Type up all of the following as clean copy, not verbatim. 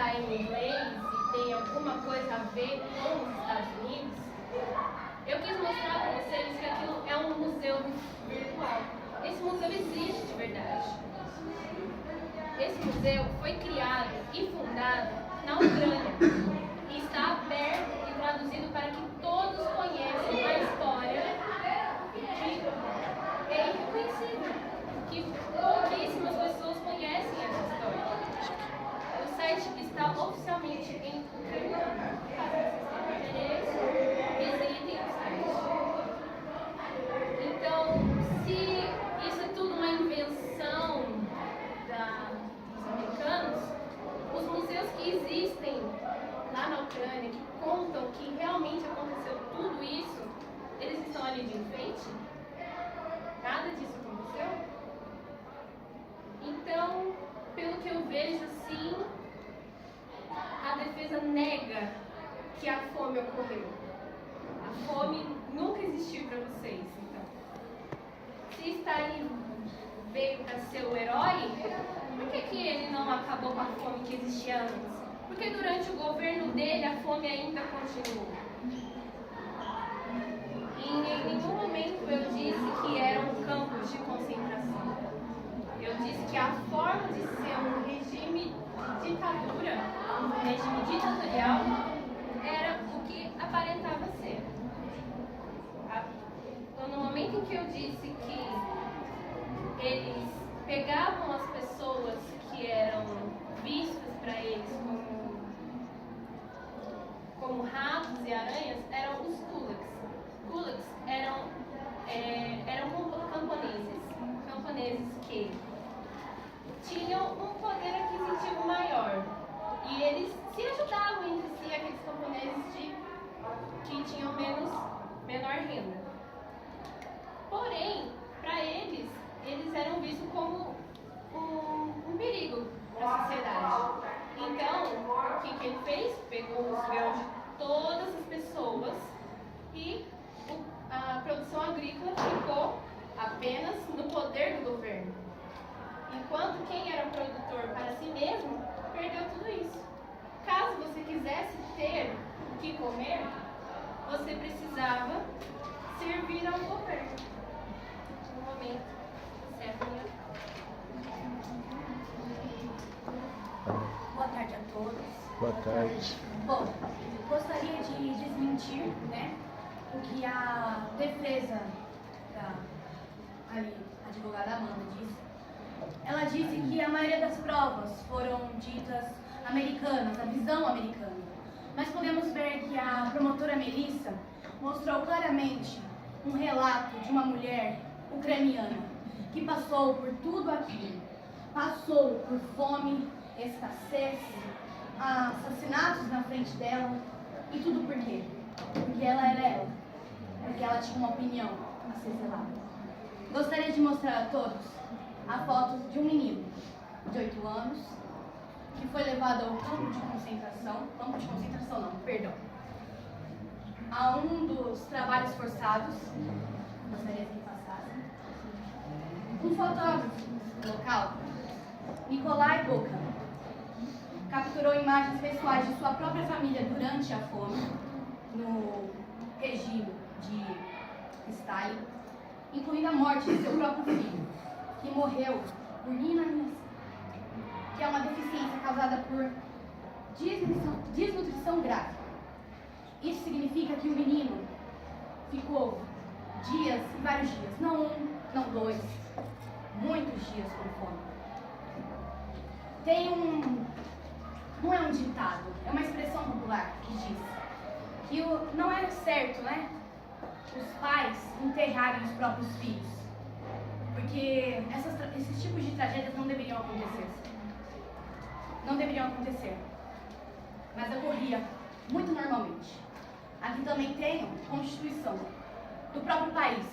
está em inglês e tem alguma coisa a ver com os Estados Unidos, eu quis mostrar para vocês que aquilo é um museu virtual. Esse museu existe de verdade. Esse museu foi criado e fundado na Ucrânia e está aberto e traduzido para que todos conheçam a história que é irreconhecível, que pouquíssimas pessoas conhecem essa história. O site está oficialmente em ucraniano. Visitem o site. Então, se isso é tudo uma invenção dos americanos, os museus que existem lá na Ucrânia, que contam que realmente aconteceu tudo isso, eles estão ali de enfeite? Nada disso aconteceu? Então, pelo que eu vejo assim, a defesa nega que a fome ocorreu. A fome nunca existiu para vocês, então. Se Stalin veio para ser o herói, por que ele não acabou com a fome que existia antes? Porque durante o governo dele a fome ainda continuou. Em nenhum momento eu disse que eram campos de concentração. Eu disse que a forma de ser um regime de ditadura, um regime ditatorial, era o que aparentava ser. Então, no momento em que eu disse que eles pegavam as pessoas que eram vistas para eles como ratos e aranhas, eram os kulaks. Kulaks eram camponeses que tinham um poder aquisitivo maior e eles se ajudavam entre si, aqueles camponeses que tinham menor renda. Porém, para eles eram vistos como um perigo para a sociedade. Então, o que ele fez? Pegou os grãos de todas as pessoas e a produção agrícola ficou apenas no poder do governo. Enquanto quem era produtor para si mesmo, perdeu tudo isso. Caso você quisesse ter o que comer, você precisava servir ao governo. No momento, certo? Boa tarde a todos. Boa tarde. Bom, gostaria de desmentir, o que a defesa da advogada Amanda disse. Ela disse que a maioria das provas foram ditas americanas, a visão americana. Mas podemos ver que a promotora Melissa mostrou claramente um relato de uma mulher ucraniana que passou por tudo aquilo. Passou por fome, escassez, assassinatos na frente dela. E tudo por quê? Porque ela era ela. Porque ela tinha uma opinião a ser zelada. Gostaria de mostrar a todos a foto de um menino de 8 anos que foi levado ao campo de concentração a um dos trabalhos forçados. Gostaria que passasse. Um fotógrafo local, Nikolai Boka, capturou imagens pessoais de sua própria família durante a fome no regime de Stalin, incluindo a morte de seu próprio filho, que morreu por inanição, que é uma deficiência causada por desnutrição grave. Isso significa que o menino ficou dias e vários dias, não um, não dois, muitos dias com fome. Não é um ditado, é uma expressão popular que diz que não é certo, os pais enterrarem os próprios filhos, porque esses tipos de tragédias não deveriam acontecer. Não deveriam acontecer, mas ocorria muito normalmente. Aqui também tem a Constituição do próprio país.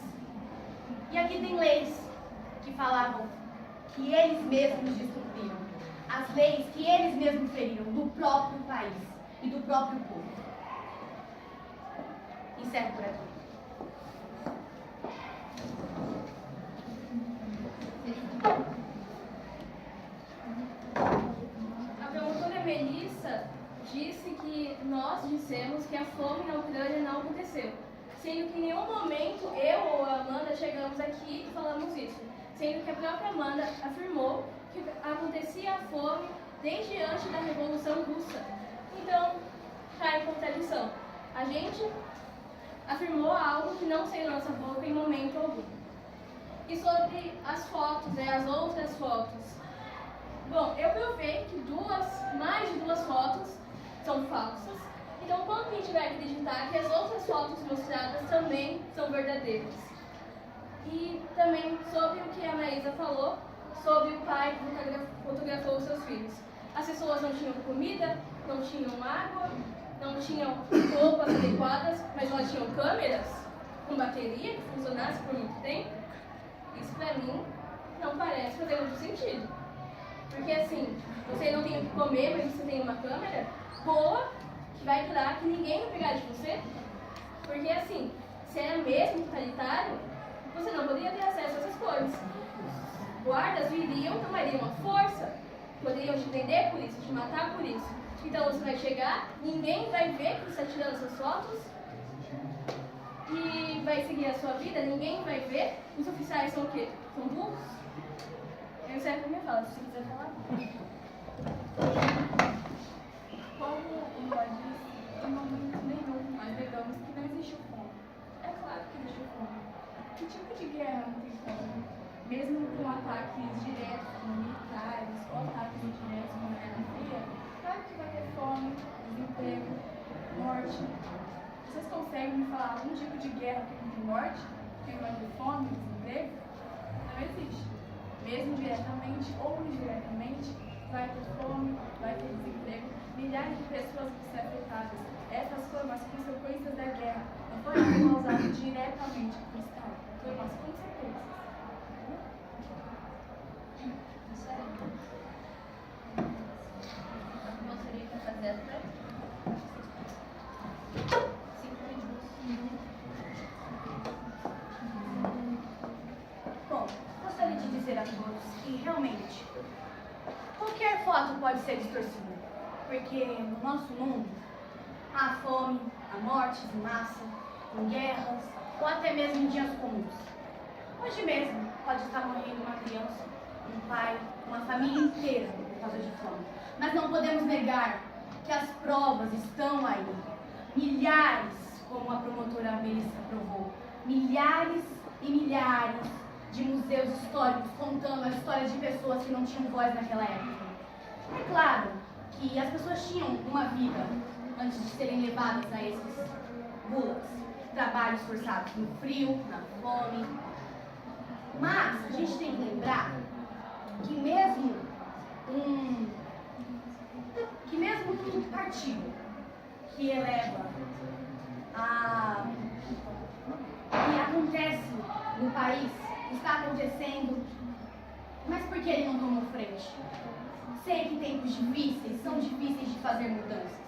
E aqui tem leis que falavam que eles mesmos descumpriram. As leis que eles mesmos feriram do próprio país e do próprio povo. Encerro por aqui. A promotora Melissa disse que nós dissemos que a fome na Ucrânia não aconteceu, sendo que em nenhum momento eu ou a Amanda chegamos aqui e falamos isso, sendo que a própria Amanda afirmou que acontecia a fome desde antes da Revolução Russa. Então, está em contradição. A gente afirmou algo que não saiu da nossa boca em momento algum. E sobre as fotos, as outras fotos. Bom, eu provei que mais de duas fotos são falsas. Então, quando a gente vai acreditar que as outras fotos mostradas também são verdadeiras. E também sobre o que a Maísa falou, sobre o pai que fotografou os seus filhos. As pessoas não tinham comida, não tinham água, não tinham roupas adequadas, mas elas tinham câmeras com bateria que funcionasse por muito tempo. Isso pra mim não parece fazer muito sentido. Porque assim, você não tem o que comer, mas você tem uma câmera boa, que vai durar, que ninguém vai pegar de você. Porque assim, se era mesmo totalitário, você não poderia ter acesso a essas coisas. Guardas viriam, tomariam uma força, poderiam te prender por isso, te matar por isso. Então você vai chegar, ninguém vai ver que você está tirando essas fotos e vai seguir a sua vida, ninguém vai ver. Os oficiais são o quê? São burros? Eu encerro a minha fala, se você quiser falar. Como o Noah disse, em momento nenhum nós negamos que não existe fome. É claro que existe fome. Que tipo de guerra não tem fome? Mesmo com ataques diretos como militares ou ataques indiretos como a Guerra Fria, claro que vai ter fome, desemprego, morte. Vocês conseguem me falar algum tipo de guerra que não tem morte? Que não vai ter fome, desemprego? Não existe. Mesmo diretamente ou indiretamente, vai ter fome, vai ter desemprego, milhares de pessoas vão ser afetadas. Essas foram as consequências da guerra. Não foi algo causado diretamente pelo Estado, foram as consequências. Gostaria de fazer essa pergunta? Bom, gostaria de dizer a todos que realmente qualquer foto pode ser distorcida, porque no nosso mundo há fome, há mortes em massa, em guerras ou até mesmo em dias comuns. Hoje mesmo pode estar morrendo uma criança, um pai, uma família inteira por causa de fome. Mas não podemos negar que as provas estão aí. Milhares, como a promotora Melissa provou, milhares e milhares de museus históricos contando a história de pessoas que não tinham voz naquela época. É claro que as pessoas tinham uma vida antes de serem levadas a esses gulags, trabalhos forçados no frio, na fome. Mas a gente tem que lembrar que mesmo um partido que eleva que acontece no país, está acontecendo, mas por que ele não tomou frente? Sei que tempos difíceis são difíceis de fazer mudanças,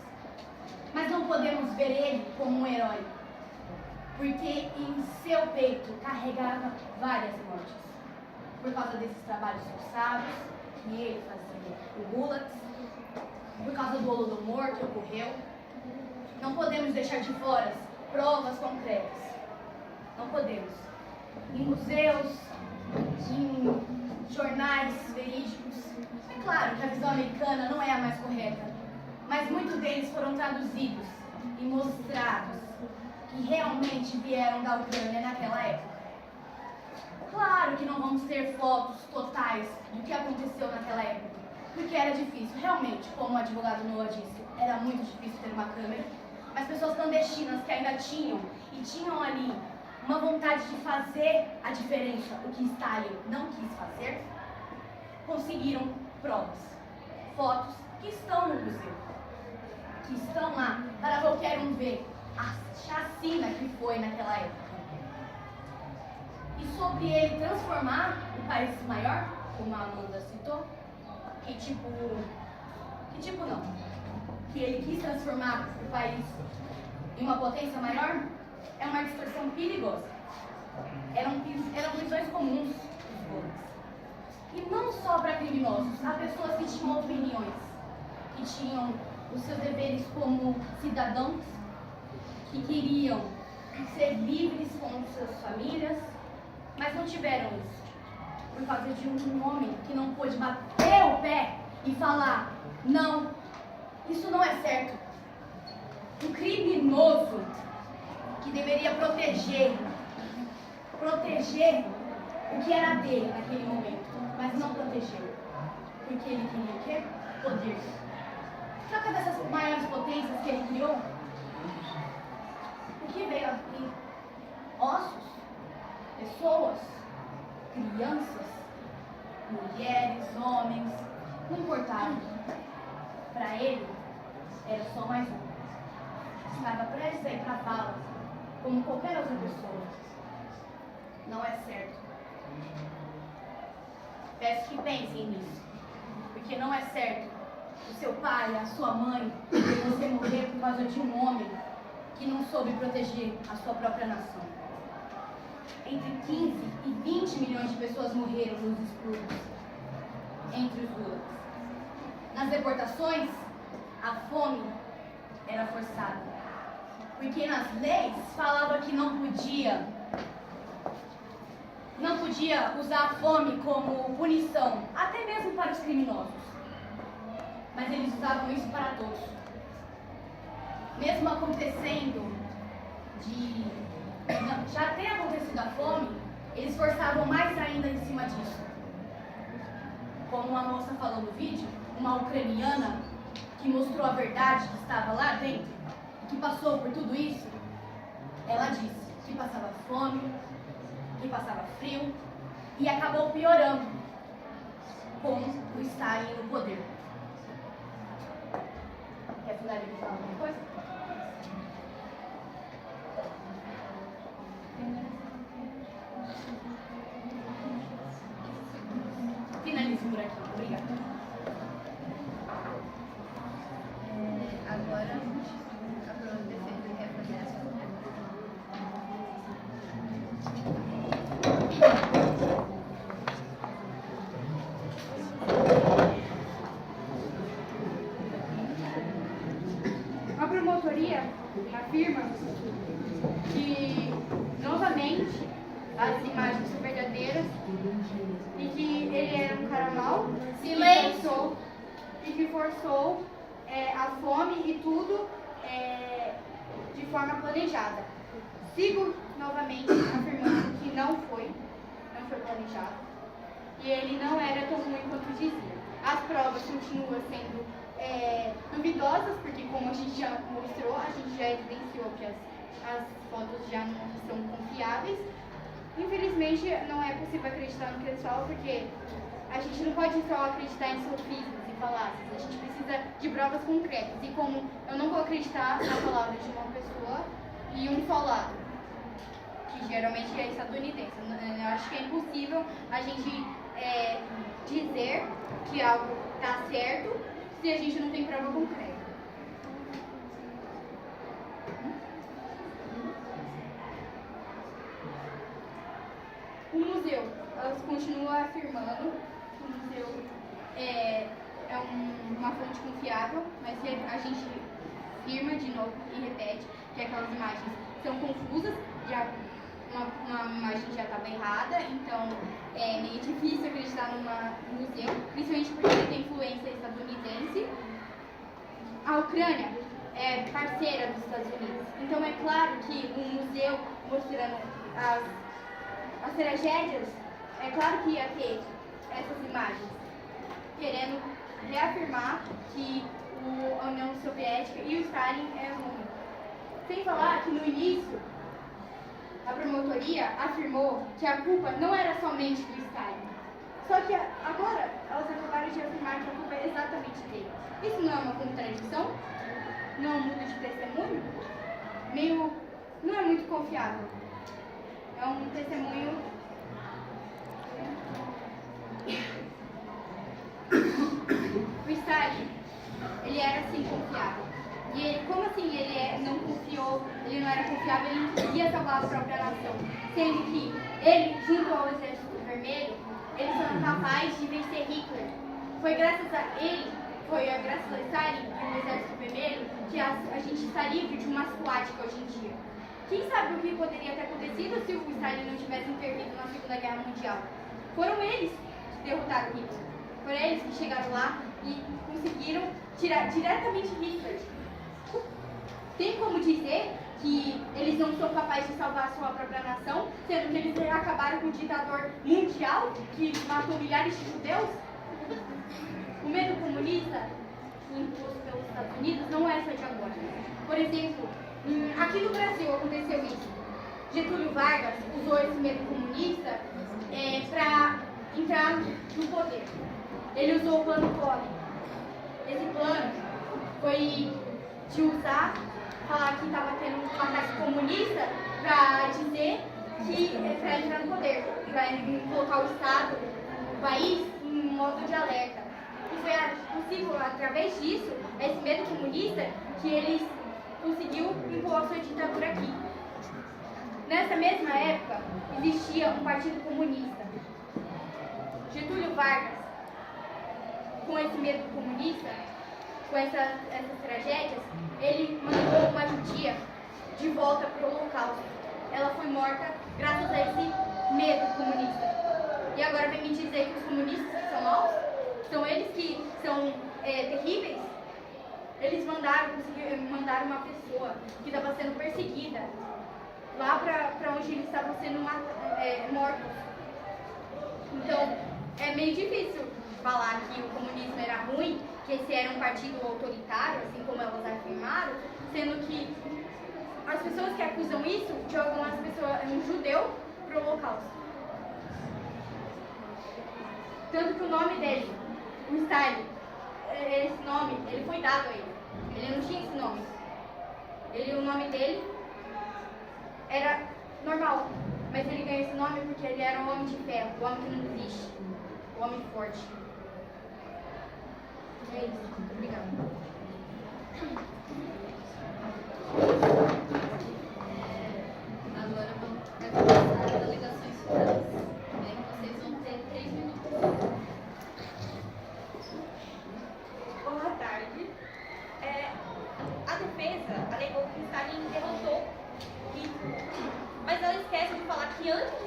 mas não podemos ver ele como um herói, porque em seu peito carregava várias mortes, por causa desses trabalhos forçados que ele fazia, o Gulag, por causa do Holodomor que ocorreu. Não podemos deixar de fora provas concretas. Não podemos. Em museus, em jornais verídicos. É claro que a visão americana não é a mais correta, mas muitos deles foram traduzidos e mostrados que realmente vieram da Ucrânia naquela época. Claro que não vamos ter fotos totais do que aconteceu naquela época, porque era difícil, realmente, como o advogado Noah disse, era muito difícil ter uma câmera, mas pessoas clandestinas que ainda tinham ali uma vontade de fazer a diferença, o que Stalin não quis fazer, conseguiram provas, fotos que estão no museu, que estão lá para qualquer um ver a chacina que foi naquela época. E sobre ele transformar o país maior, como a Amanda citou, que ele quis transformar o país em uma potência maior, é uma distorção perigosa. Eram prisões comuns dos gulags. E não só para criminosos, há pessoas que tinham opiniões, que que tinham os seus deveres como cidadãos, que queriam ser livres com suas famílias, mas não tiveram isso, por causa de um homem que não pôde bater o pé e falar: não, isso não é certo. Um criminoso que deveria proteger o que era dele naquele momento, mas não protegeu, porque ele queria o quê? Poder. Sabe dessas maiores potências que ele criou? O que veio aqui? Ossos, pessoas, crianças, mulheres, homens, não importava. Para ele, era só mais um. Estava prestes a ir para a bala, como qualquer outra pessoa. Não é certo. Peço que pensem nisso, porque não é certo o seu pai, a sua mãe, você morrer por causa de um homem que não soube proteger a sua própria nação. Entre 15 e 20 milhões de pessoas morreram nos expurgos, entre os gulags. Nas deportações, a fome era forçada, porque nas leis falava que não podia usar a fome como punição, até mesmo para os criminosos. Mas eles usavam isso para todos. Mesmo acontecendo já ter acontecido a fome, eles forçavam mais ainda em cima disso. Como a moça falou no vídeo, uma ucraniana que mostrou a verdade, que estava lá dentro, que passou por tudo isso, ela disse que passava fome, que passava frio, e acabou piorando com o estarem no poder. Quer finalizar alguma coisa? Finalize por aqui. Obrigada. Agora, a prova de defesa quer fazer essa pergunta. A promotoria afirma que, novamente, as imagens são verdadeiras e que ele era um cara mau e que forçou a fome e tudo de forma planejada. Sigo novamente afirmando que não foi planejado e ele não era tão ruim quanto dizia. As provas continuam sendo duvidosas, porque como a gente já mostrou, a gente já evidenciou que as fotos já não são confiáveis. Infelizmente, não é possível acreditar no que eles falam, porque a gente não pode só acreditar em sofismas e falácias, a gente precisa de provas concretas. E como eu não vou acreditar na palavra de uma pessoa e um só lado, que geralmente é estadunidense, eu acho que é impossível a gente dizer que algo está certo se a gente não tem prova concreta. O museu, elas continuam afirmando que o museu é uma fonte confiável, mas a gente afirma de novo e repete que aquelas imagens são confusas, uma imagem já estava errada, então é meio difícil acreditar num museu, principalmente porque ele tem influência estadunidense. A Ucrânia é parceira dos Estados Unidos, então é claro que um museu mostrando as tragédias, é claro que ia ter essas imagens, querendo reafirmar que a União Soviética e o Stalin é ruim. Sem falar que no início, a promotoria afirmou que a culpa não era somente do Stalin. Só que agora, elas acabaram de afirmar que a culpa é exatamente dele. Isso não é uma contradição? Não é um mundo de testemunho? Não é muito confiável. É um testemunho o Stalin, ele era assim confiável. E ele, como assim ele não confiou, ele não era confiável, ele não conseguia salvar a própria nação. Sendo que ele, junto ao Exército Vermelho, eles foram capazes de vencer Hitler. Foi graças a ele foi graças a Stalin e o Exército Vermelho que a gente está livre de uma suástica hoje em dia. Quem sabe o que poderia ter acontecido se o Stalin não tivesse intervido na Segunda Guerra Mundial? Foram eles que derrotaram Hitler. Foram eles que chegaram lá e conseguiram tirar diretamente Hitler. Tem como dizer que eles não são capazes de salvar a sua própria nação, sendo que eles acabaram com um ditador mundial que matou milhares de judeus? O medo comunista imposto pelos Estados Unidos não é só de agora. Por exemplo, aqui no Brasil aconteceu isso. Getúlio Vargas usou esse medo comunista para entrar no poder. Ele usou o plano Collor. Esse plano foi de usar, falar que estava tendo um ataque comunista para dizer que para entrar no poder, para colocar o Estado, o país em modo de alerta. E foi possível, através disso, esse medo comunista, que eles conseguiu impor a sua ditadura aqui. Nessa mesma época, existia um partido comunista. Getúlio Vargas, com esse medo comunista, com essas tragédias, ele mandou uma judia de volta para o Holocausto. Ela foi morta graças a esse medo comunista. E agora vem me dizer que os comunistas que são maus? São eles que são terríveis? Eles mandaram uma pessoa que estava sendo perseguida lá para onde eles estavam sendo mortos. Então, é meio difícil falar que o comunismo era ruim, que esse era um partido autoritário, assim como elas afirmaram, sendo que as pessoas que acusam isso jogam um judeu para o Holocausto. Tanto que o nome dele, o Stalin, esse nome, ele foi dado a ele. Ele não tinha esse nome. O nome dele era normal, mas ele ganhou esse nome porque ele era um homem de ferro, o homem que não desiste, o homem forte. É isso. Obrigada. Agora vai começar as alegações finais. Vocês vão ter 3 minutos. Boa tarde. A defesa alegou que Stalin derrotou Hitler, mas ela esquece de falar que antes de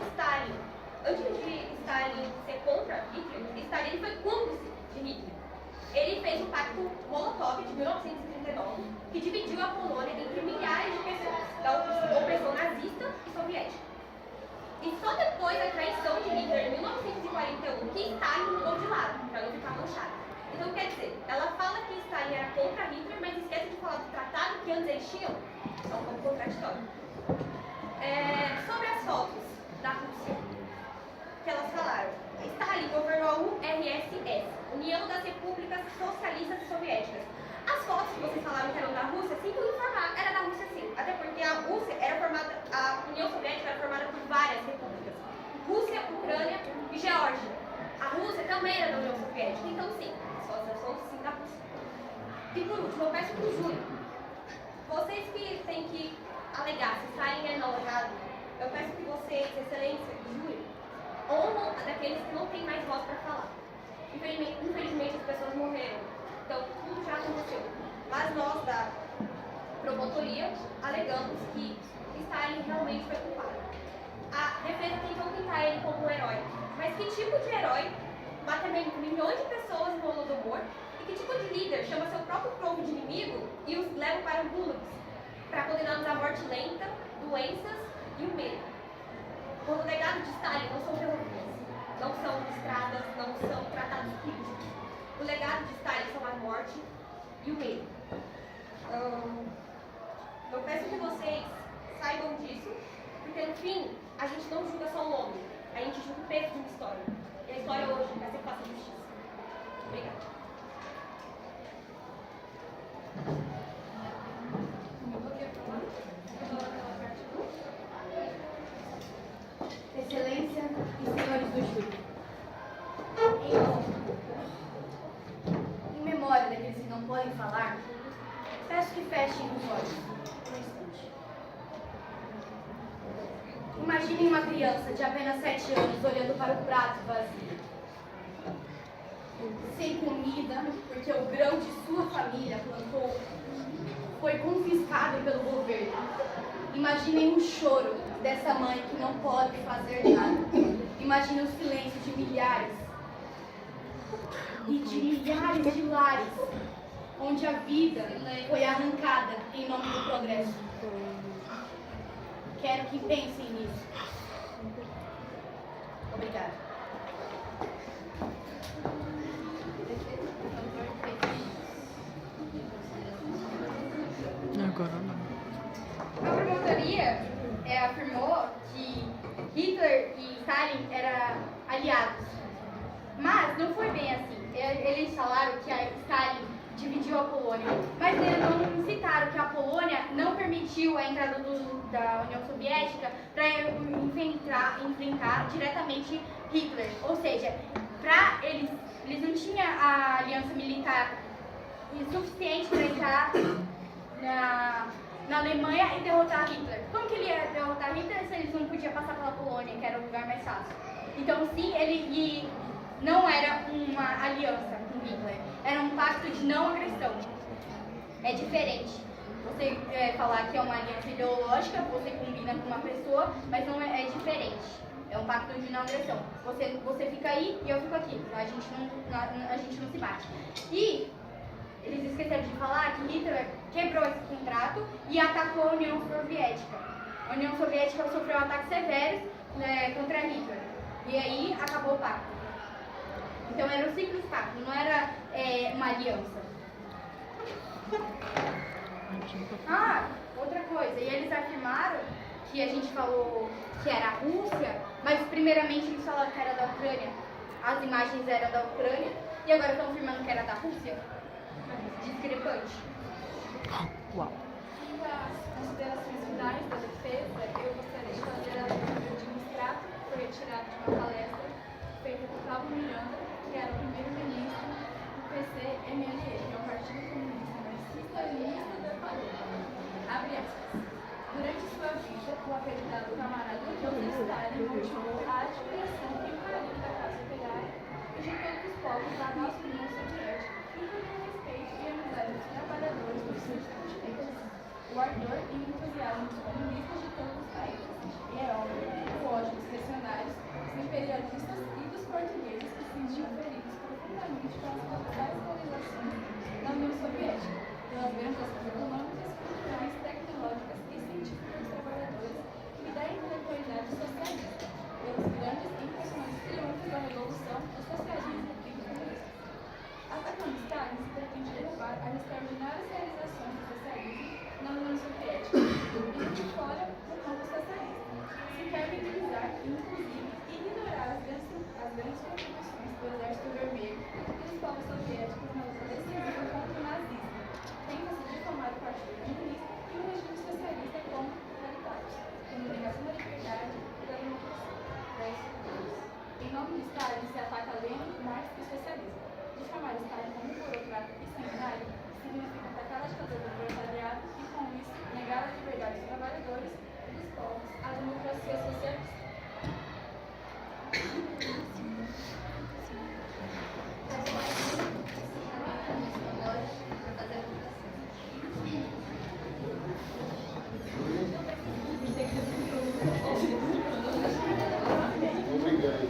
Stalin ser contra Hitler, Stalin foi cúmplice de Hitler. Ele fez o pacto Molotov de 1939, que dividiu a Polônia entre milhares de pessoas da opressão nazista e soviética. E só depois da traição de Hitler em 1941 que Stalin mudou de lado, para não ficar manchado. Então, quer dizer, ela fala que Stalin era contra Hitler, mas esquece de falar do tratado que antes eles tinham. É um pouco contraditório. Sobre as fotos da Rússia, que elas falaram. Stalin governou a URSS, União das Repúblicas Socialistas Soviéticas. As fotos que vocês falaram que eram da Rússia, sinto informar, era da Rússia sim. Até porque a Rússia era formada, a União Soviética era formada por várias repúblicas. Rússia, Ucrânia e Geórgia. A Rússia também era da União Soviética, então sim, as fotos são sim da Rússia. E por último, eu peço para o júri, vocês que têm que alegar se Stalin é não errado, eu peço que vocês, excelência, júri, honram daqueles que não têm mais voz para falar. Infelizmente as pessoas morreram, então tudo já aconteceu. Mas nós da promotoria alegamos que Stalin realmente foi culpado. A defesa tentou pintar ele como um herói, mas que tipo de herói mata milhões de pessoas em Holodomor? E que tipo de líder chama seu próprio povo de inimigo e os leva para gulags, para condená-los à morte lenta, doenças e o medo? O legado de Stalin não são ferrovias, não são estradas, não são tratados políticos. O legado de Stalin são a morte e o medo. Eu peço que vocês saibam disso, porque no fim, a gente não julga só o homem, a gente julga o peso de uma história. E a história hoje vai ser que faça justiça. Obrigada. Excelência e senhores do júri, em memória daqueles que não podem falar, peço que fechem os olhos um instante. Imaginem uma criança de apenas 7 anos olhando para o prato vazio. sem comida, porque o grão de sua família plantou foi confiscado pelo governo. Imaginem o choro dessa mãe que não pode fazer nada. Imaginem o silêncio de milhares e de milhares de lares onde a vida foi arrancada em nome do progresso. Quero que pensem nisso. Obrigada. Agora não. A promotoria afirmou que Hitler e Stalin eram aliados. Mas não foi bem assim. Eles falaram que a Stalin dividiu a Polônia, mas eles não citaram que a Polônia não permitiu a entrada da União Soviética para enfrentar diretamente Hitler. Ou seja, eles não tinham a aliança militar suficiente para entrar na Alemanha e derrotar Hitler. Como que ele ia derrotar Hitler se eles não podiam passar pela Polônia, que era o lugar mais fácil? Então, sim, ele não era uma aliança com Hitler, era um pacto de não agressão. É diferente. Você falar que é uma aliança ideológica, você combina com uma pessoa, mas não é diferente. É um pacto de não agressão. Você fica aí e eu fico aqui. A gente não se bate. E eles esqueceram de falar que Hitler quebrou esse contrato e atacou a União Soviética. A União Soviética sofreu ataques severos contra Hitler. E aí acabou o pacto. Então era um simples pacto, não era uma aliança. Outra coisa. E eles afirmaram que a gente falou que era a Rússia, mas primeiramente eles falaram que era da Ucrânia. As imagens eram da Ucrânia e agora estão afirmando que era da Rússia. Discrepante. Uau. As considerações finais da defesa, eu gostaria de fazer a leitura de um extrato que foi retirado de uma palestra feita por Pablo Miranda, que era o primeiro-ministro do PCMLE, que é o Partido Comunista Marxista-Leninista da Polônia. Abre aspas. Durante sua vida, o acreditado camarada Joseph Stalin motivou a admiração e o carinho da classe operária e de todos os povos da nossa União Soviética, incluindo o respeito e amizade dos trabalhadores dos seus continentes, o ardor e o entusiasmo dos comunistas de todos os países, e é óbvio o ódio dos reacionários, dos imperialistas e dos portugueses que se sentiam feridos profundamente pelas colossais realizações da União Soviética, pelas grandes econômicas, culturais, tecnológicas e científicas dos trabalhadores e da intelectualidade socialista, pelos grandes e impressionantes triunfos da revolução, do socialismo e do comunismo. Atacando Stalin, se pretende derrubar as extraordinárias realizações do socialismo na União Soviética e de fora do campo socialista. Se quer minimizar e, inclusive, ignorar as grandes contribuições do Exército Vermelho e dos povos soviéticos na luta decisiva contra o nazismo. Tenta-se difamar o Partido Comunista e o regime socialista como totalitários, como negação da liberdade e da democracia. Verso 2. Em nome de Stalin se ataca Lenin, Marx e o socialismo. Difamar Stalin como um burocrata e sanguinário significa atacar a ditadura do proletariado e, com isso, negar a liberdade dos trabalhadores e dos povos, a democracia socialista. Obrigada.